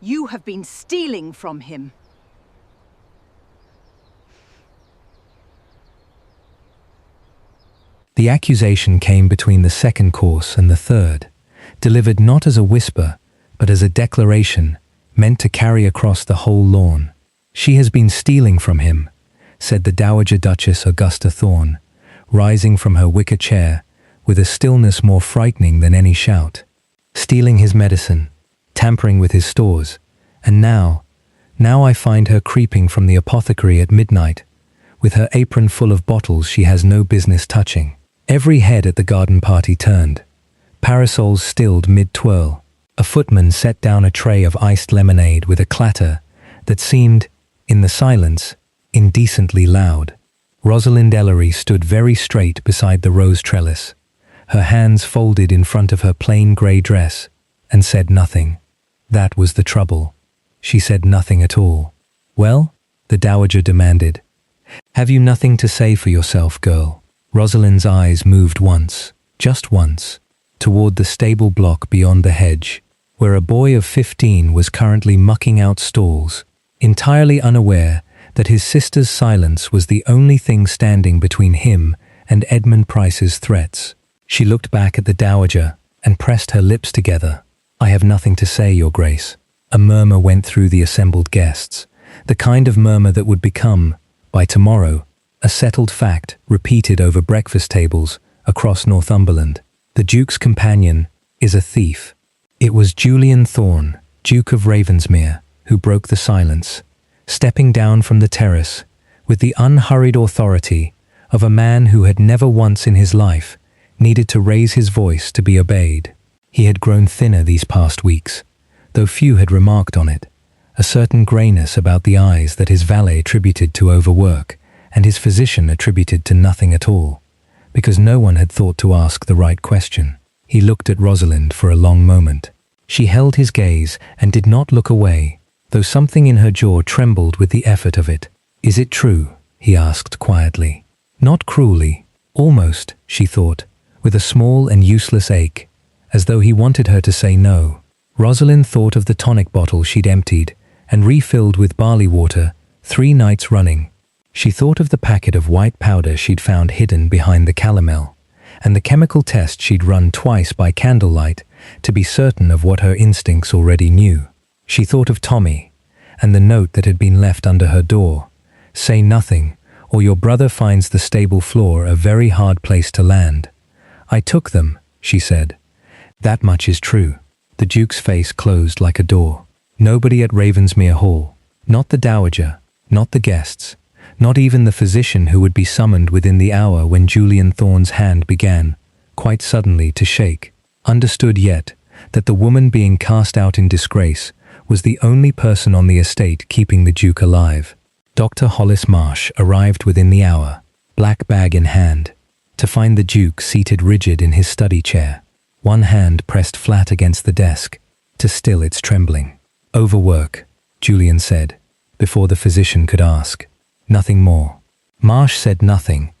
You have been stealing from him. The accusation came between the second course and the third, delivered not as a whisper, but as a declaration meant to carry across the whole lawn. "She has been stealing from him," said the Dowager Duchess Augusta Thorne, rising from her wicker chair with a stillness more frightening than any shout. "Stealing his medicine, tampering with his stores, and now I find her creeping from the apothecary at midnight, with her apron full of bottles she has no business touching." Every head at the garden party turned. Parasols stilled mid-twirl. A footman set down a tray of iced lemonade with a clatter that seemed, in the silence, indecently loud. Rosalind Ellery stood very straight beside the rose trellis, her hands folded in front of her plain grey dress, and said nothing. That was the trouble. She said nothing at all. "Well?" the dowager demanded. "Have you nothing to say for yourself, girl?" Rosalind's eyes moved once, just once, toward the stable block beyond the hedge, where a boy of 15 was currently mucking out stalls, entirely unaware that his sister's silence was the only thing standing between him and Edmund Price's threats. She looked back at the dowager and pressed her lips together. "I have nothing to say, Your Grace." A murmur went through the assembled guests, the kind of murmur that would become, by tomorrow, a settled fact repeated over breakfast tables across Northumberland. "The Duke's companion is a thief." It was Julian Thorne, Duke of Ravensmere, who broke the silence, stepping down from the terrace with the unhurried authority of a man who had never once in his life needed to raise his voice to be obeyed. He had grown thinner these past weeks, though few had remarked on it, a certain greyness about the eyes that his valet attributed to overwork and his physician attributed to nothing at all, because no one had thought to ask the right question. He looked at Rosalind for a long moment. She held his gaze and did not look away, though something in her jaw trembled with the effort of it. "Is it true?" he asked quietly. Not cruelly, almost, she thought, with a small and useless ache, as though he wanted her to say no. Rosalind thought of the tonic bottle she'd emptied and refilled with barley water 3 nights running. She thought of the packet of white powder she'd found hidden behind the calomel, and the chemical test she'd run twice by candlelight to be certain of what her instincts already knew. She thought of Tommy, and the note that had been left under her door. "Say nothing, or your brother finds the stable floor a very hard place to land." "I took them," she said. "That much is true." The Duke's face closed like a door. Nobody at Ravensmere Hall, not the dowager, not the guests, not even the physician who would be summoned within the hour when Julian Thorne's hand began, quite suddenly, to shake, understood yet that the woman being cast out in disgrace was the only person on the estate keeping the Duke alive. Dr. Hollis Marsh arrived within the hour, black bag in hand, to find the Duke seated rigid in his study chair, one hand pressed flat against the desk, to still its trembling. "Overwork," Julian said, before the physician could ask. Nothing more. Marsh said nothing,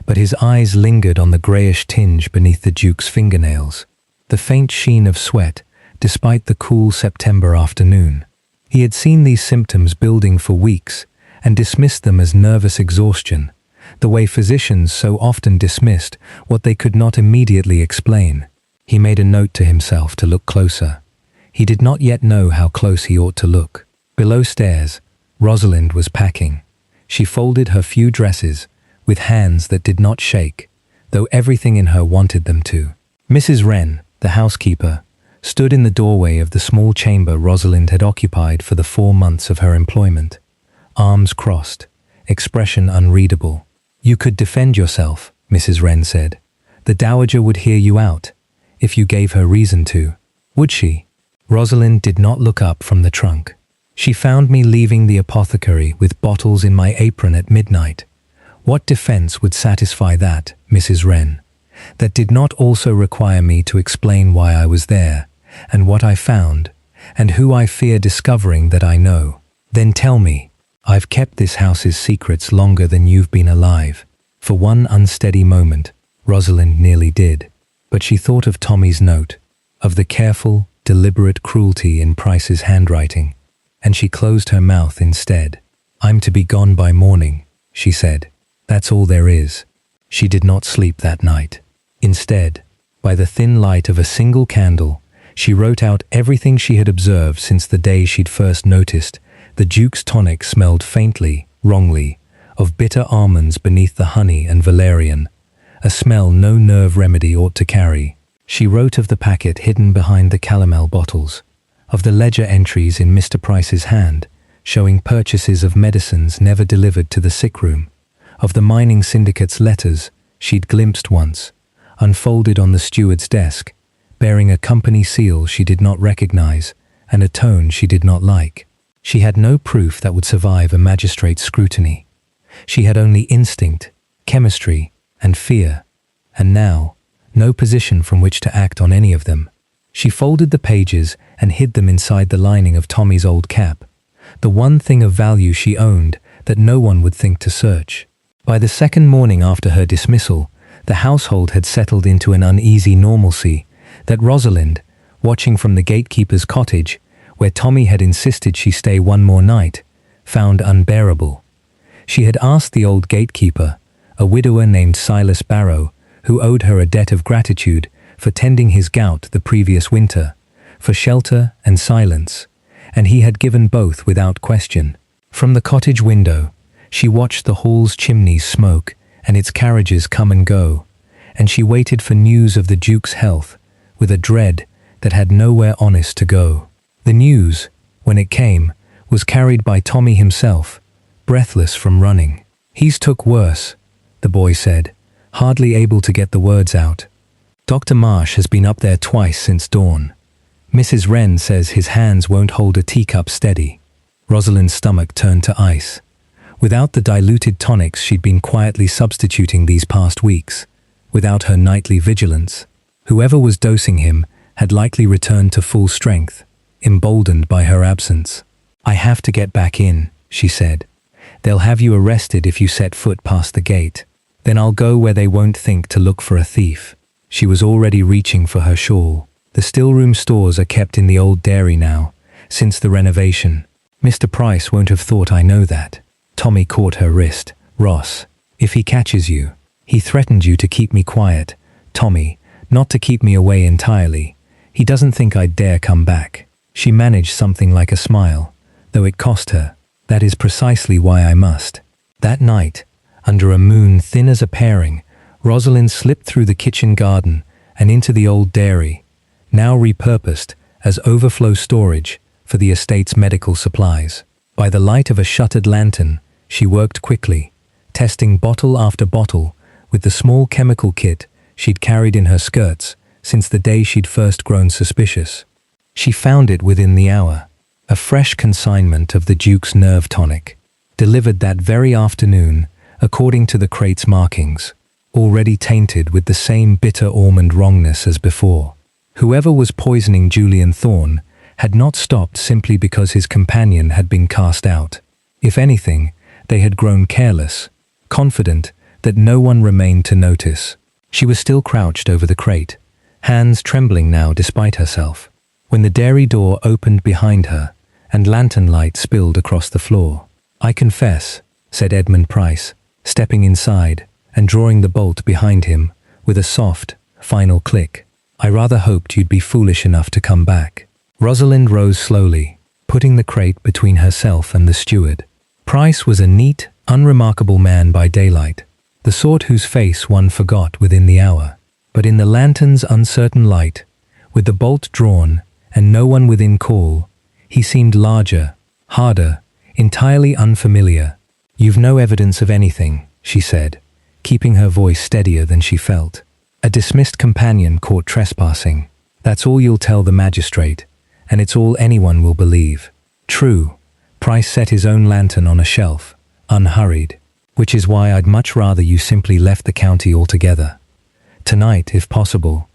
but his eyes lingered on the greyish tinge beneath the Duke's fingernails, the faint sheen of sweat despite the cool September afternoon. He had seen these symptoms building for weeks and dismissed them as nervous exhaustion, the way physicians so often dismissed what they could not immediately explain. He made a note to himself to look closer. He did not yet know how close he ought to look. Below stairs, Rosalind was packing. She folded her few dresses with hands that did not shake, though everything in her wanted them to. Mrs. Wren, the housekeeper, stood in the doorway of the small chamber Rosalind had occupied for the 4 months of her employment, arms crossed, expression unreadable. "You could defend yourself," Mrs. Wren said. "The dowager would hear you out, if you gave her reason to." "Would she?" Rosalind did not look up from the trunk. "She found me leaving the apothecary with bottles in my apron at midnight. What defense would satisfy that, Mrs. Wren? That did not also require me to explain why I was there, and what I found, and who I fear discovering that I know. Then tell me, I've kept this house's secrets longer than you've been alive." For one unsteady moment, Rosalind nearly did, but she thought of Tommy's note, of the careful, deliberate cruelty in Price's handwriting, and she closed her mouth instead. "I'm to be gone by morning," she said. "That's all there is." She did not sleep that night. Instead, by the thin light of a single candle, she wrote out everything she had observed since the day she'd first noticed the Duke's tonic smelled faintly, wrongly, of bitter almonds beneath the honey and valerian, a smell no nerve remedy ought to carry. She wrote of the packet hidden behind the calomel bottles, of the ledger entries in Mr. Price's hand, showing purchases of medicines never delivered to the sick room, of the mining syndicate's letters she'd glimpsed once, unfolded on the steward's desk, bearing a company seal she did not recognize and a tone she did not like. She had no proof that would survive a magistrate's scrutiny. She had only instinct, chemistry, and fear, and now, no position from which to act on any of them. She folded the pages and hid them inside the lining of Tommy's old cap, the one thing of value she owned that no one would think to search. By the second morning after her dismissal, the household had settled into an uneasy normalcy that Rosalind, watching from the gatekeeper's cottage, where Tommy had insisted she stay one more night, found unbearable. She had asked the old gatekeeper, a widower named Silas Barrow, who owed her a debt of gratitude for tending his gout the previous winter, for shelter and silence, and he had given both without question. From the cottage window, she watched the hall's chimneys smoke and its carriages come and go, and she waited for news of the Duke's health with a dread that had nowhere honest to go. The news, when it came, was carried by Tommy himself, breathless from running. "He's took worse," the boy said, hardly able to get the words out. "Dr. Marsh has been up there twice since dawn. Mrs. Wren says his hands won't hold a teacup steady." Rosalind's stomach turned to ice. Without the diluted tonics she'd been quietly substituting these past weeks, without her nightly vigilance, whoever was dosing him had likely returned to full strength, emboldened by her absence. "I have to get back in," she said. "They'll have you arrested if you set foot past the gate. Then I'll go where they won't think to look for a thief." She was already reaching for her shawl. "The stillroom stores are kept in the old dairy now, since the renovation. Mr. Price won't have thought I know that." Tommy caught her wrist. "Ross, if he catches you, he threatened you to keep me quiet. Tommy, not to keep me away entirely. He doesn't think I'd dare come back." She managed something like a smile, though it cost her. "That is precisely why I must." That night, under a moon thin as a paring, Rosalind slipped through the kitchen garden and into the old dairy, now repurposed as overflow storage for the estate's medical supplies. By the light of a shuttered lantern, she worked quickly, testing bottle after bottle with the small chemical kit she'd carried in her skirts since the day she'd first grown suspicious. She found it within the hour, a fresh consignment of the Duke's nerve tonic, delivered that very afternoon according to the crate's markings, already tainted with the same bitter almond wrongness as before. Whoever was poisoning Julian Thorne had not stopped simply because his companion had been cast out. If anything, they had grown careless, confident that no one remained to notice. She was still crouched over the crate, hands trembling now despite herself, when the dairy door opened behind her and lantern light spilled across the floor. "I confess," said Edmund Price, stepping inside and drawing the bolt behind him with a soft, final click. "I rather hoped you'd be foolish enough to come back." Rosalind rose slowly, putting the crate between herself and the steward. Price was a neat, unremarkable man by daylight, the sort whose face one forgot within the hour. But in the lantern's uncertain light, with the bolt drawn and no one within call, he seemed larger, harder, entirely unfamiliar. "You've no evidence of anything," she said, keeping her voice steadier than she felt. "A dismissed companion caught trespassing. That's all you'll tell the magistrate, and it's all anyone will believe." "True." Price set his own lantern on a shelf, unhurried, "which is why I'd much rather you simply left the county altogether. Tonight, if possible.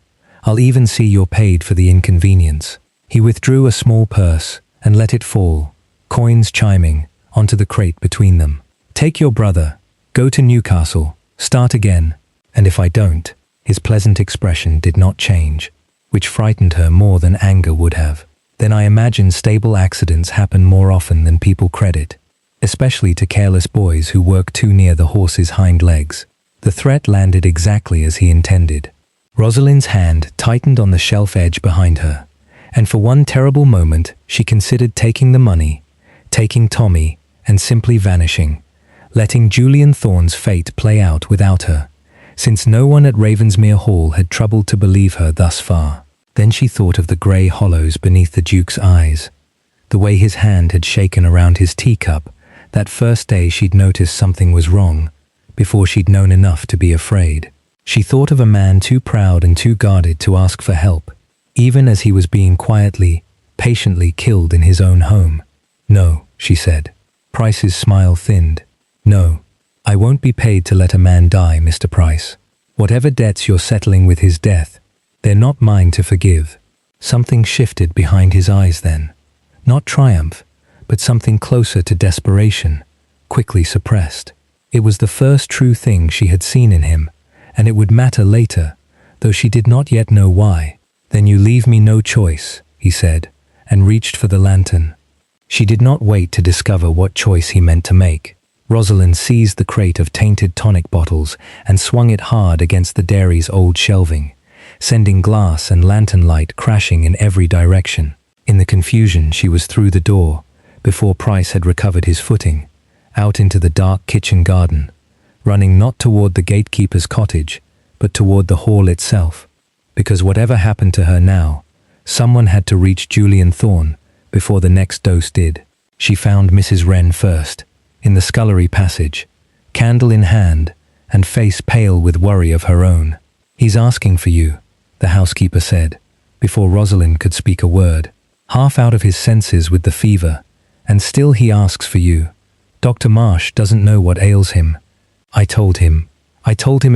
I'll even see you're paid for the inconvenience." He withdrew a small purse and let it fall, coins chiming, onto the crate between them. "Take your brother, go to Newcastle, start again, and if I don't," his pleasant expression did not change. which frightened her more than anger would have. Then I imagine stable accidents happen more often than people credit, especially to careless boys who work too near the horse's hind legs. The threat landed exactly as he intended. Rosalind's hand tightened on the shelf edge behind her, and for one terrible moment she considered taking the money, taking Tommy, and simply vanishing, letting Julian Thorne's fate play out without her, since no one at Ravensmere Hall had troubled to believe her thus far. Then she thought of the grey hollows beneath the Duke's eyes, the way his hand had shaken around his teacup that first day she'd noticed something was wrong, before she'd known enough to be afraid. She thought of a man too proud and too guarded to ask for help, even as he was being quietly, patiently killed in his own home. "No," she said. Price's smile thinned. "No, I won't be paid to let a man die, Mr. Price. Whatever debts you're settling with his death, they're not mine to forgive." Something shifted behind his eyes then. Not triumph, but something closer to desperation, quickly suppressed. It was the first true thing she had seen in him, and it would matter later, though she did not yet know why. "Then you leave me no choice," he said, and reached for the lantern. She did not wait to discover what choice he meant to make. Rosalind seized the crate of tainted tonic bottles and swung it hard against the dairy's old shelving, sending glass and lantern light crashing in every direction. In the confusion, she was through the door, before Price had recovered his footing, out into the dark kitchen garden, running not toward the gatekeeper's cottage, but toward the hall itself. Because whatever happened to her now, someone had to reach Julian Thorne before the next dose did. She found Mrs. Wren first, in the scullery passage, candle in hand and face pale with worry of her own. "He's asking for you," the housekeeper said, before Rosalind could speak a word. "Half out of his senses with the fever, and still he asks for you. Dr. Marsh doesn't know what ails him. I told him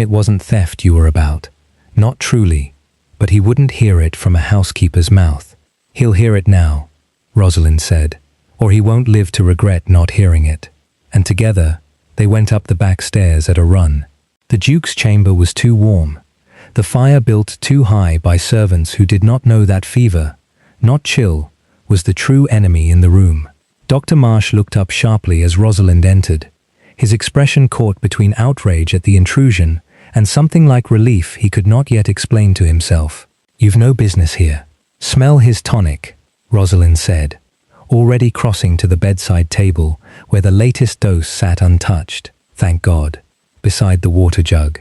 it wasn't theft you were about. Not truly, but he wouldn't hear it from a housekeeper's mouth. He'll hear it now," Rosalind said, "or he won't live to regret not hearing it." And together, they went up the back stairs at a run. The Duke's chamber was too warm, the fire built too high by servants who did not know that fever, not chill, was the true enemy in the room. Dr. Marsh looked up sharply as Rosalind entered, his expression caught between outrage at the intrusion and something like relief he could not yet explain to himself. "You've no business here. Smell his tonic," Rosalind said, already crossing to the bedside table where the latest dose sat untouched, thank God, beside the water jug.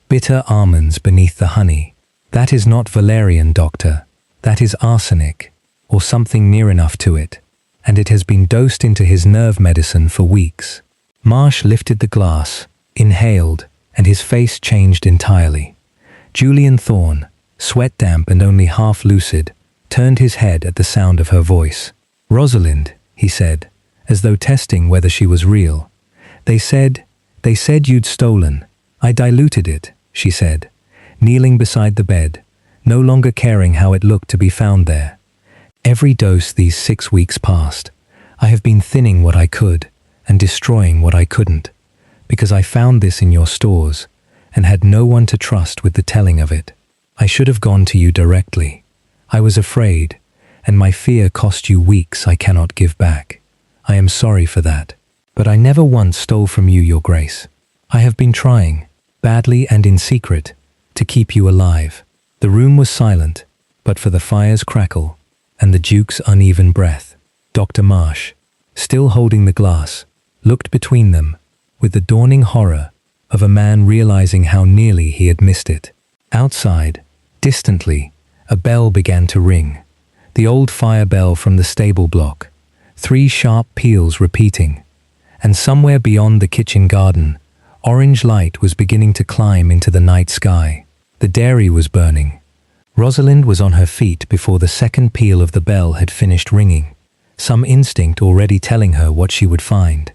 "Bitter almonds beneath the honey. That is not valerian, doctor. That is arsenic, or something near enough to it, and it has been dosed into his nerve medicine for weeks." Marsh lifted the glass, inhaled, and his face changed entirely. Julian Thorne, sweat damp and only half lucid, turned his head at the sound of her voice. "Rosalind," he said, as though testing whether she was real. They said you'd stolen. I diluted it," she said, kneeling beside the bed, no longer caring how it looked to be found there. "Every dose these 6 weeks past, I have been thinning what I could and destroying what I couldn't, because I found this in your stores and had no one to trust with the telling of it. I should have gone to you directly. I was afraid, and my fear cost you weeks I cannot give back. I am sorry for that. But I never once stole from you, Your Grace. I have been trying, badly and in secret, to keep you alive." The room was silent, but for the fire's crackle and the Duke's uneven breath. Dr. Marsh, still holding the glass, looked between them with the dawning horror of a man realizing how nearly he had missed it. Outside, distantly, a bell began to ring. The old fire bell from the stable block, 3 sharp peals repeating, and somewhere beyond the kitchen garden, orange light was beginning to climb into the night sky. The dairy was burning. Rosalind was on her feet before the second peal of the bell had finished ringing, some instinct already telling her what she would find.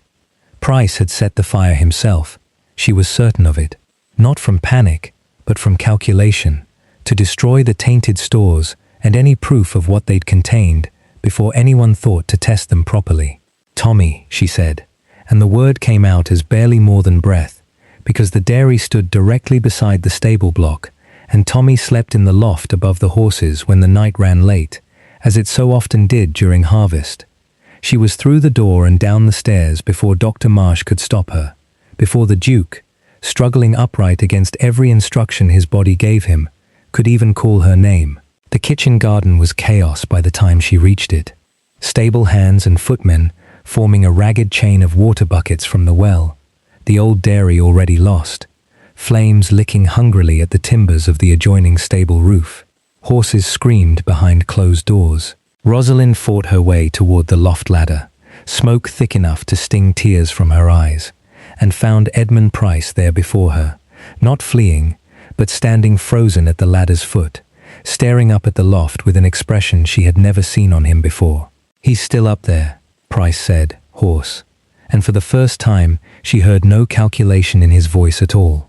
Price had set the fire himself, she was certain of it, not from panic, but from calculation, to destroy the tainted stores and any proof of what they'd contained before anyone thought to test them properly. "Tommy," she said, and the word came out as barely more than breath, because the dairy stood directly beside the stable block, and Tommy slept in the loft above the horses when the night ran late, as it so often did during harvest. She was through the door and down the stairs before Dr. Marsh could stop her, before the Duke, struggling upright against every instruction his body gave him, could even call her name. The kitchen garden was chaos by the time she reached it. Stable hands and footmen forming a ragged chain of water buckets from the well, the old dairy already lost, flames licking hungrily at the timbers of the adjoining stable roof. Horses screamed behind closed doors. Rosalind fought her way toward the loft ladder, smoke thick enough to sting tears from her eyes, and found Edmund Price there before her, not fleeing, but standing frozen at the ladder's foot, staring up at the loft with an expression she had never seen on him before. "He's still up there," Price said, hoarse, and for the first time she heard no calculation in his voice at all,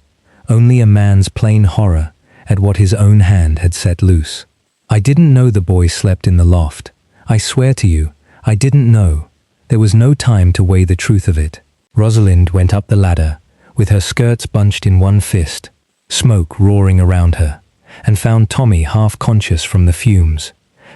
only a man's plain horror at what his own hand had set loose. "I didn't know the boy slept in the loft. I swear to you, I didn't know. There was no time to weigh the truth of it." Rosalind went up the ladder, with her skirts bunched in one fist, smoke roaring around her, and found Tommy half conscious from the fumes,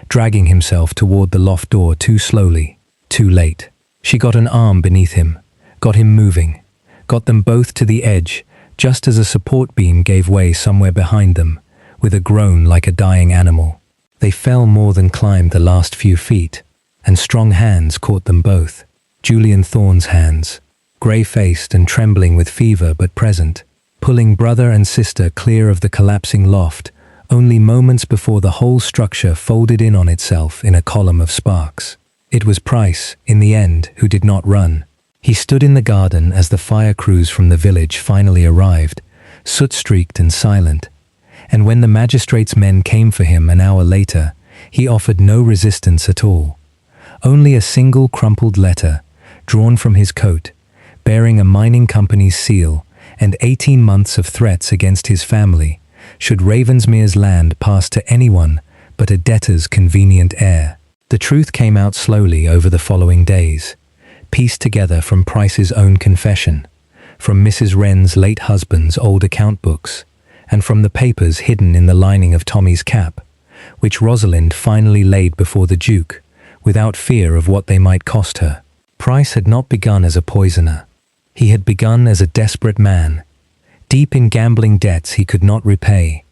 dragging himself toward the loft door too slowly, too late. She got an arm beneath him, got him moving, got them both to the edge, just as a support beam gave way somewhere behind them, with a groan like a dying animal. They fell more than climbed the last few feet, and strong hands caught them both. Julian Thorne's hands, grey-faced and trembling with fever but present, pulling brother and sister clear of the collapsing loft, only moments before the whole structure folded in on itself in a column of sparks. It was Price, in the end, who did not run. He stood in the garden as the fire crews from the village finally arrived, soot-streaked and silent, and when the magistrate's men came for him an hour later, he offered no resistance at all. Only a single crumpled letter, drawn from his coat, bearing a mining company's seal, and 18 months of threats against his family, should Ravensmere's land pass to anyone but a debtor's convenient heir. The truth came out slowly over the following days, pieced together from Price's own confession, from Mrs. Wren's late husband's old account books, and from the papers hidden in the lining of Tommy's cap, which Rosalind finally laid before the Duke, without fear of what they might cost her. Price had not begun as a poisoner. He had begun as a desperate man, deep in gambling debts he could not repay,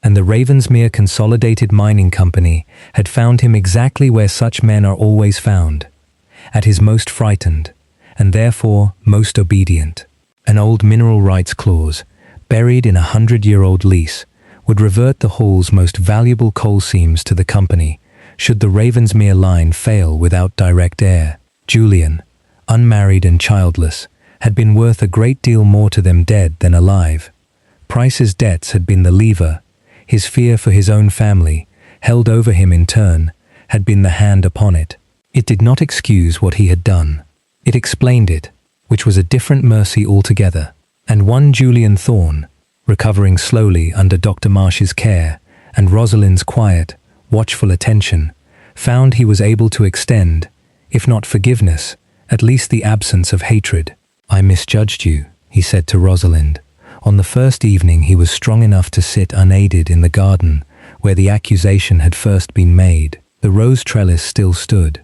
and the Ravensmere Consolidated Mining Company had found him exactly where such men are always found, at his most frightened, and therefore most obedient. An old mineral rights clause, buried in a 100-year-old lease, would revert the Hall's most valuable coal seams to the company, should the Ravensmere line fail without direct heir. Julian, unmarried and childless, had been worth a great deal more to them dead than alive. Price's debts had been the lever. His fear for his own family, held over him in turn, had been the hand upon it. It did not excuse what he had done. It explained it, which was a different mercy altogether. And one Julian Thorne, recovering slowly under Dr. Marsh's care and Rosalind's quiet, watchful attention, found he was able to extend, if not forgiveness, at least the absence of hatred. "I misjudged you," he said to Rosalind. On the first evening he was strong enough to sit unaided in the garden where the accusation had first been made. The rose trellis still stood.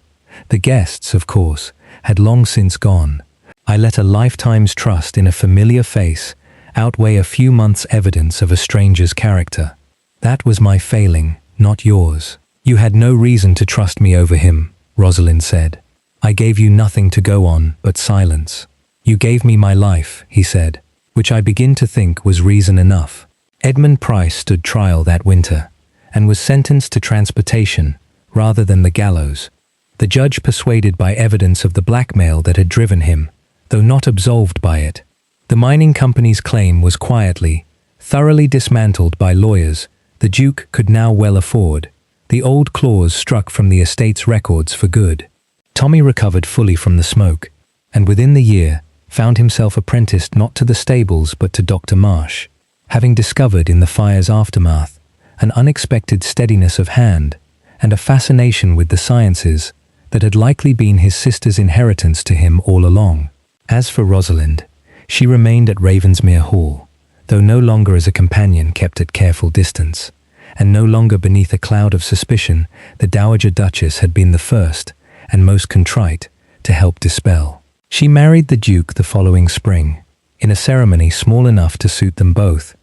The guests, of course, had long since gone. "I let a lifetime's trust in a familiar face outweigh a few months' evidence of a stranger's character. That was my failing, not yours." "You had no reason to trust me over him," Rosalind said. "I gave you nothing to go on but silence." "You gave me my life," he said, "which I begin to think was reason enough." Edmund Price stood trial that winter, and was sentenced to transportation rather than the gallows, the judge persuaded by evidence of the blackmail that had driven him, though not absolved by it. The mining company's claim was quietly, thoroughly dismantled by lawyers the Duke could now well afford, the old clause struck from the estate's records for good. Tommy recovered fully from the smoke, and within the year found himself apprenticed not to the stables but to Dr. Marsh, having discovered in the fire's aftermath an unexpected steadiness of hand and a fascination with the sciences that had likely been his sister's inheritance to him all along. As for Rosalind, she remained at Ravensmere Hall, though no longer as a companion kept at careful distance, and no longer beneath a cloud of suspicion, the Dowager Duchess had been the first, and most contrite, to help dispel. She married the Duke the following spring, in a ceremony small enough to suit them both,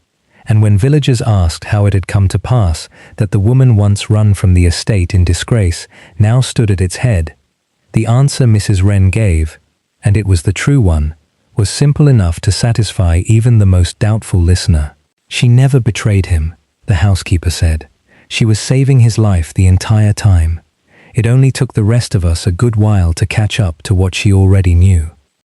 and when villagers asked how it had come to pass that the woman once run from the estate in disgrace now stood at its head, the answer Mrs. Wren gave, and it was the true one, was simple enough to satisfy even the most doubtful listener. She never betrayed him, the housekeeper said. She was saving his life the entire time. It only took the rest of us a good while to catch up to what she already knew.